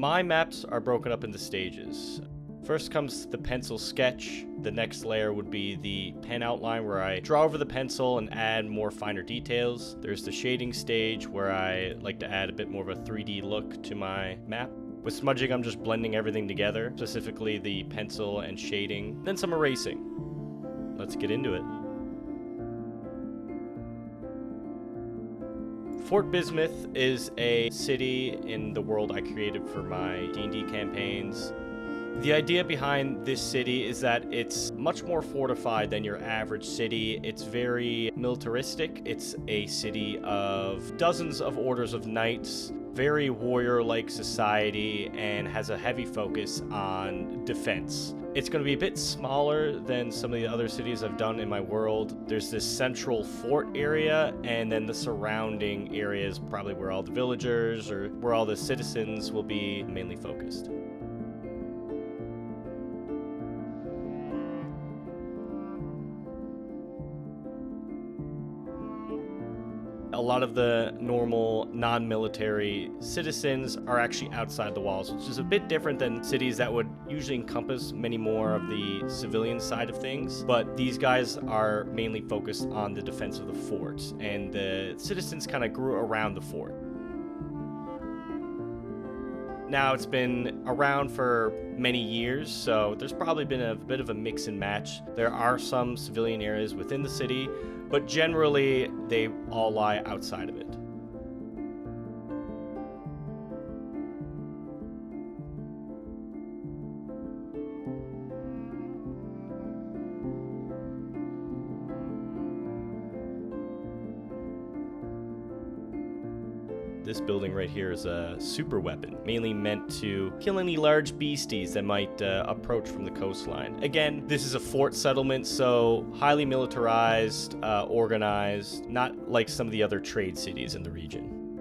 My maps are broken up into stages. First comes the pencil sketch. The next layer would be the pen outline, where I draw over the pencil and add more finer details. There's the shading stage, where I like to add a bit more of a 3D look to my map. With smudging, I'm just blending everything together, specifically the pencil and shading, then some erasing. Let's get into it. Fort Bismuth is a city in the world I created for my D&D campaigns. The idea behind this city is that it's much more fortified than your average city. It's very militaristic. It's a city of dozens of orders of knights, very warrior-like society, and has a heavy focus on defense. It's going to be a bit smaller than some of the other cities I've done in my world. There's this central fort area, and then the surrounding areas, probably where all the villagers or where all the citizens will be mainly focused. A lot of the normal non-military citizens are actually outside the walls, which is a bit different than cities that would usually encompass many more of the civilian side of things. But these guys are mainly focused on the defense of the fort, and the citizens kind of grew around the fort. Now, it's been around for many years, so there's probably been a bit of a mix and match. There are some civilian areas within the city, but generally they all lie outside of it. This building right here is a super weapon, mainly meant to kill any large beasties that might approach from the coastline. Again, this is a fort settlement, so highly militarized, organized, not like some of the other trade cities in the region.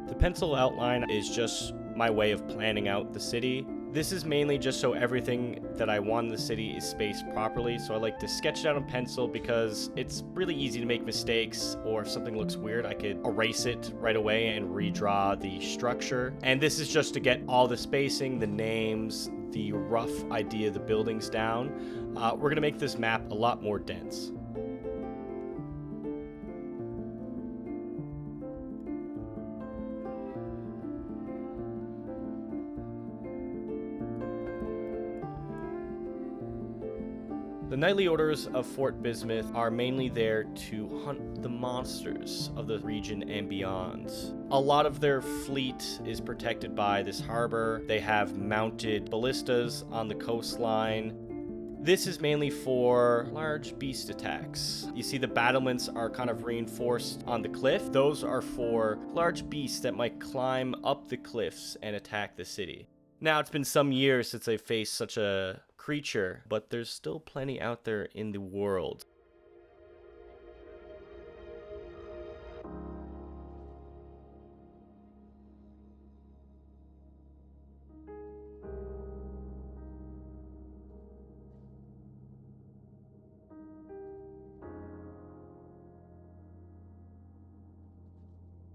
The pencil outline is just my way of planning out the city. This is mainly just so everything that I want in the city is spaced properly, so I like to sketch it out on pencil because it's really easy to make mistakes, or if something looks weird, I could erase it right away and redraw the structure. And this is just to get all the spacing, the names, the rough idea of the buildings down. We're gonna make this map a lot more dense. The Knightly Orders of Fort Bismuth are mainly there to hunt the monsters of the region and beyond. A lot of their fleet is protected by this harbor. They have mounted ballistas on the coastline. This is mainly for large beast attacks. You see the battlements are kind of reinforced on the cliff. Those are for large beasts that might climb up the cliffs and attack the city. Now, it's been some years since I faced such a creature, but there's still plenty out there in the world.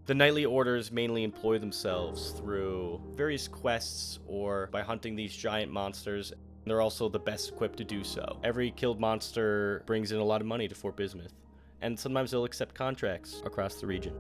The Knightly Orders mainly employ themselves through various quests or by hunting these giant monsters. They're also the best equipped to do so. Every killed monster brings in a lot of money to Fort Bismuth, and sometimes they'll accept contracts across the region.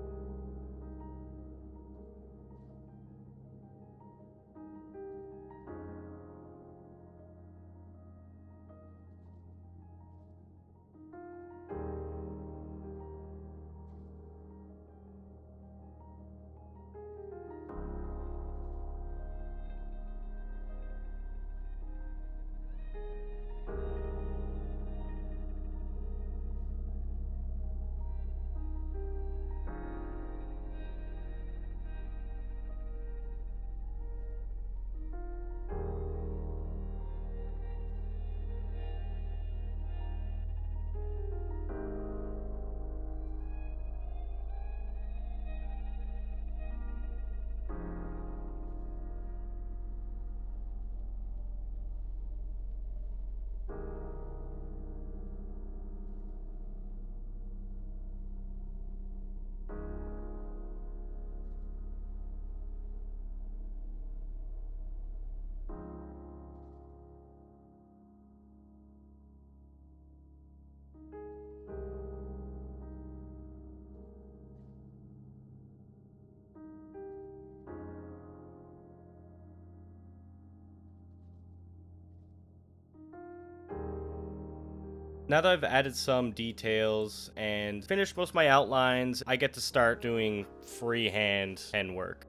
Now that I've added some details and finished most of my outlines, I get to start doing freehand pen work.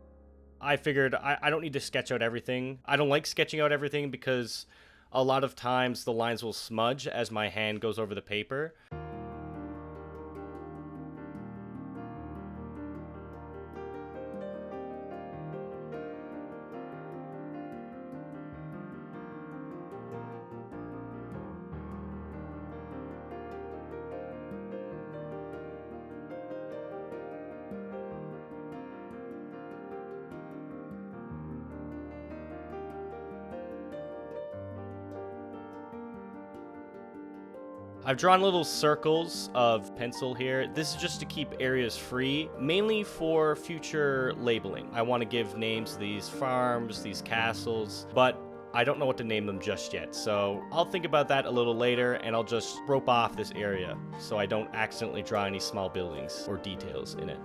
I figured I don't need to sketch out everything. I don't like sketching out everything because a lot of times the lines will smudge as my hand goes over the paper. I've drawn little circles of pencil here. This is just to keep areas free, mainly for future labeling. I want to give names to these farms, these castles, but I don't know what to name them just yet. So I'll think about that a little later, and I'll just rope off this area so I don't accidentally draw any small buildings or details in it.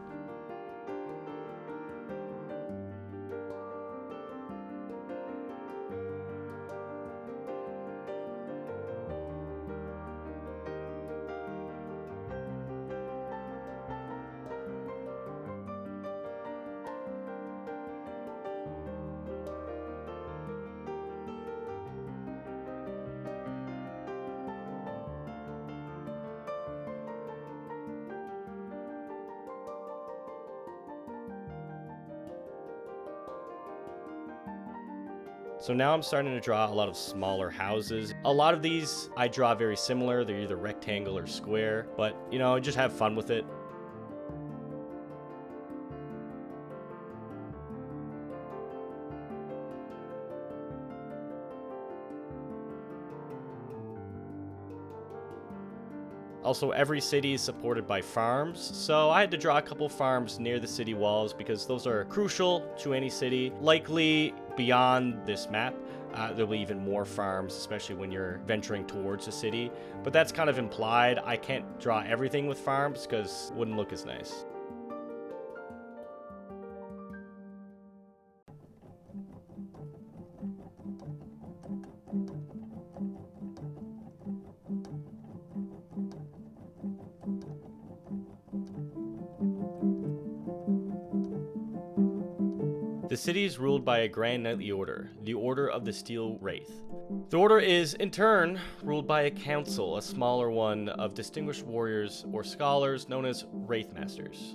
So now I'm starting to draw a lot of smaller houses. A lot of these I draw very similar. They're either rectangle or square, but just have fun with it. Also, every city is supported by farms, so I had to draw a couple farms near the city walls because those are crucial to any city. Likely beyond this map, there'll be even more farms, especially when you're venturing towards a city. But that's kind of implied. I can't draw everything with farms because it wouldn't look as nice. The city is ruled by a Grand Knightly Order, the Order of the Steel Wraith. The order is, in turn, ruled by a council, a smaller one, of distinguished warriors or scholars known as Wraith Masters.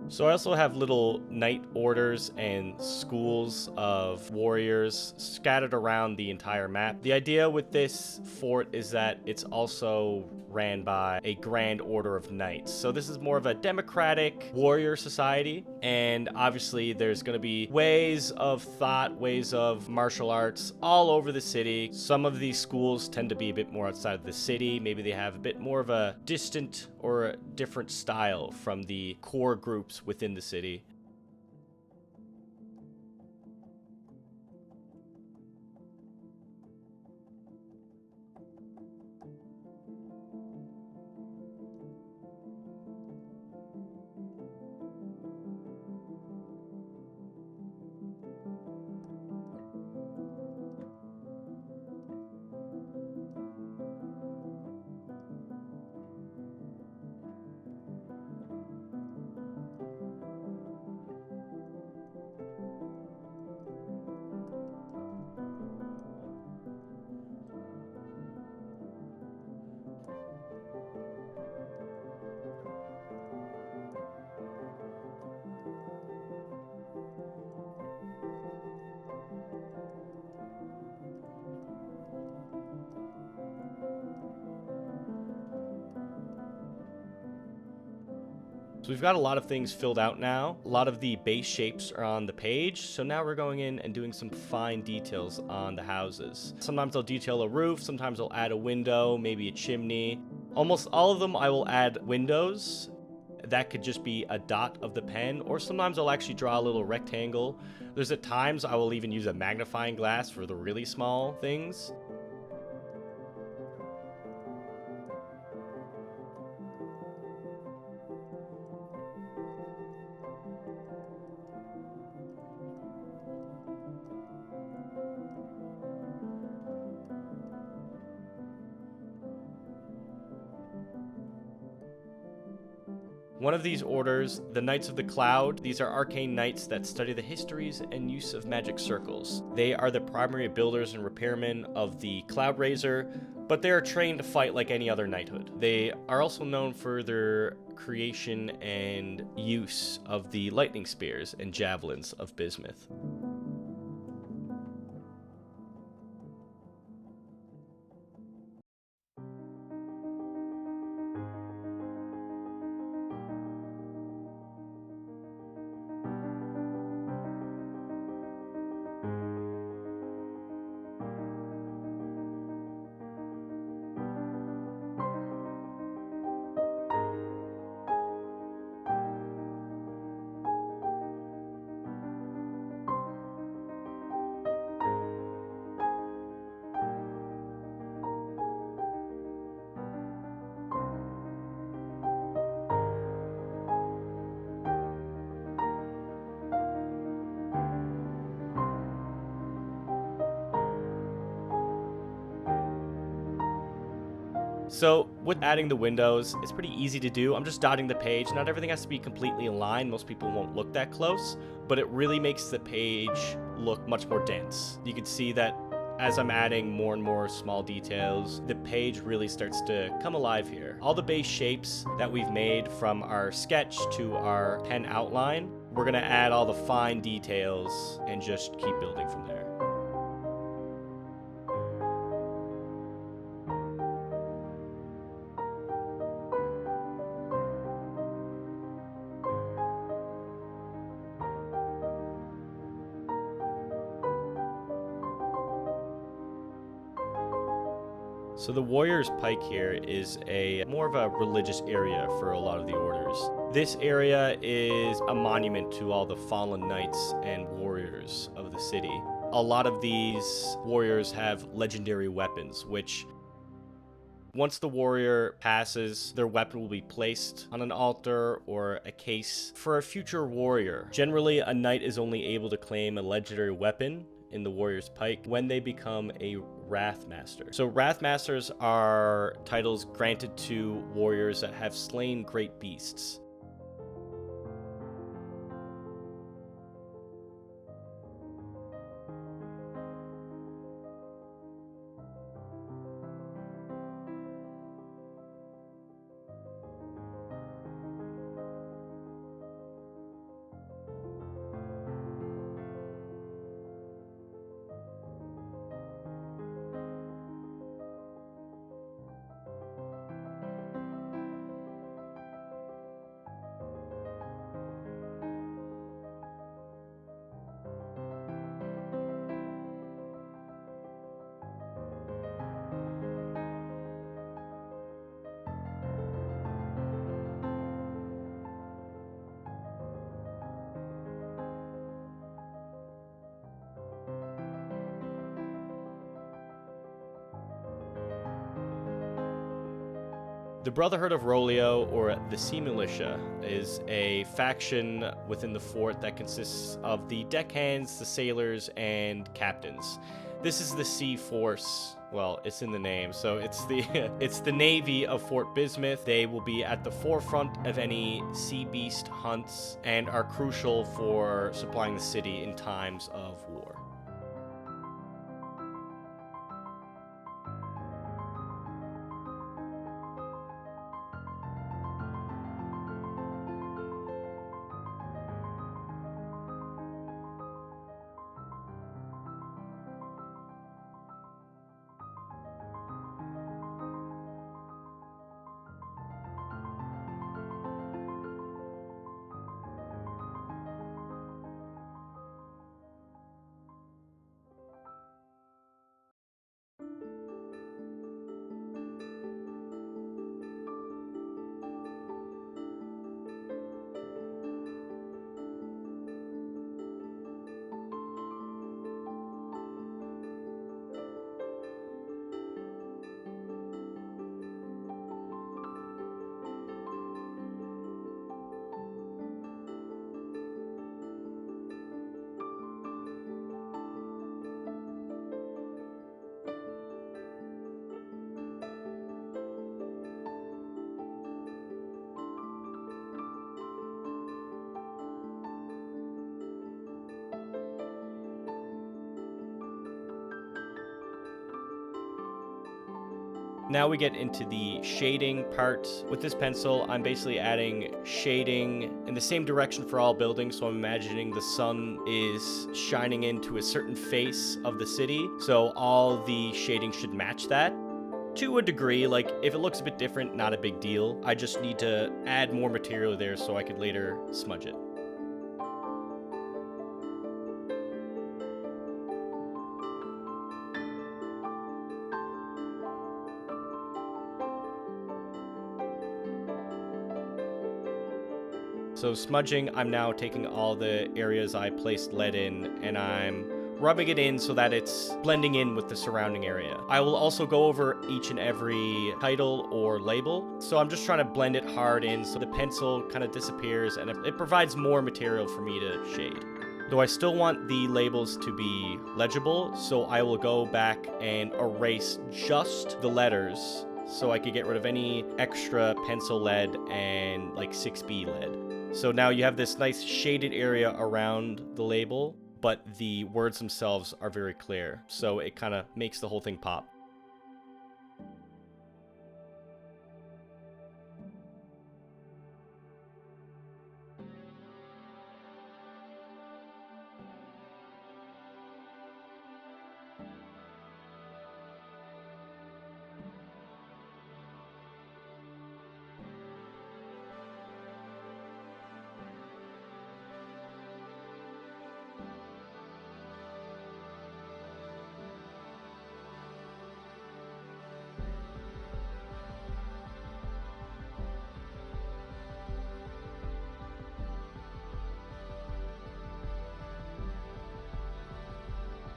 So I also have little knight orders and schools of warriors scattered around the entire map. The idea with this fort is that it's also ran by a grand order of knights. So this is more of a democratic warrior society, and obviously there's going to be ways of thought, ways of martial arts all over the city. Some of these schools tend to be a bit more outside of the city. Maybe they have a bit more of a distant or a different style from the core groups within the city. So we've got a lot of things filled out now. A lot of the base shapes are on the page. So now we're going in and doing some fine details on the houses. Sometimes I'll detail a roof. Sometimes I'll add a window, maybe a chimney. Almost all of them I will add windows. that could just be a dot of the pen, or sometimes I'll actually draw a little rectangle. There's at times I will even use a magnifying glass for the really small things. One of these orders, the Knights of the Cloud, these are arcane knights that study the histories and use of magic circles. They are the primary builders and repairmen of the Cloud Razor, but they are trained to fight like any other knighthood. They are also known for their creation and use of the lightning spears and javelins of Bismuth. So with adding the windows, it's pretty easy to do. I'm just dotting the page. Not everything has to be completely in line. Most people won't look that close, but it really makes the page look much more dense. You can see that as I'm adding more and more small details, the page really starts to come alive here. All the base shapes that we've made from our sketch to our pen outline, we're gonna add all the fine details and just keep building from there. So the Warrior's Pike here is more of a religious area for a lot of the orders. This area is a monument to all the fallen knights and warriors of the city. A lot of these warriors have legendary weapons, which once the warrior passes, their weapon will be placed on an altar or a case for a future warrior. Generally, a knight is only able to claim a legendary weapon in the Warrior's Pike when they become a Wrath Master. So Wrath Masters are titles granted to warriors that have slain great beasts. The Brotherhood of Rolio, or the Sea Militia, is a faction within the fort that consists of the deckhands, the sailors, and captains. This is the sea force. Well, it's in the name, so it's the navy of Fort Bismuth. They will be at the forefront of any sea beast hunts and are crucial for supplying the city in times of war. Now we get into the shading part. With this pencil, I'm basically adding shading in the same direction for all buildings. So I'm imagining the sun is shining into a certain face of the city. So all the shading should match that. To a degree, like if it looks a bit different, not a big deal. I just need to add more material there so I could later smudge it. So smudging, I'm now taking all the areas I placed lead in and I'm rubbing it in so that it's blending in with the surrounding area. I will also go over each and every title or label. So I'm just trying to blend it hard in so the pencil kind of disappears and it provides more material for me to shade. Though I still want the labels to be legible, so I will go back and erase just the letters so I could get rid of any extra pencil lead and like 6B lead. So now you have this nice shaded area around the label, but the words themselves are very clear. So it kind of makes the whole thing pop.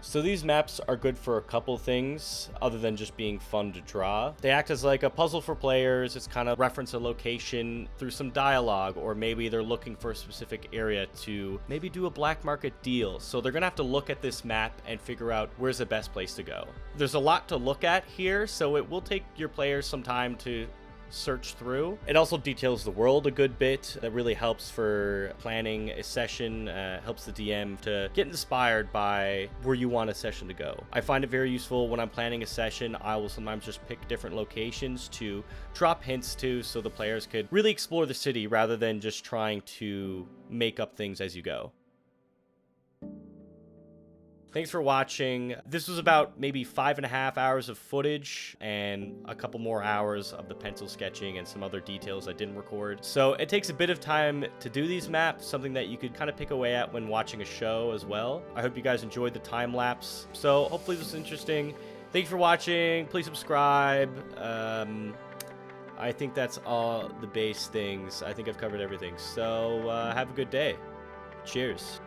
So these maps are good for a couple things other than just being fun to draw. They act as like a puzzle for players. It's kind of reference a location through some dialogue, or maybe they're looking for a specific area to maybe do a black market deal. So they're gonna have to look at this map and figure out where's the best place to go. There's a lot to look at here, so it will take your players some time to search through. It also details the world a good bit. That really helps for planning a session, helps the DM to get inspired by where you want a session to go. I find it very useful when I'm planning a session. I will sometimes just pick different locations to drop hints to so the players could really explore the city rather than just trying to make up things as you go. Thanks for watching. This was about maybe 5.5 hours of footage and a couple more hours of the pencil sketching and some other details I didn't record. So it takes a bit of time to do these maps, something that you could kind of pick away at when watching a show as well. I hope you guys enjoyed the time lapse. So hopefully this was interesting. Thank you for watching. Please subscribe. I think that's all the base things. I think I've covered everything. So have a good day. Cheers.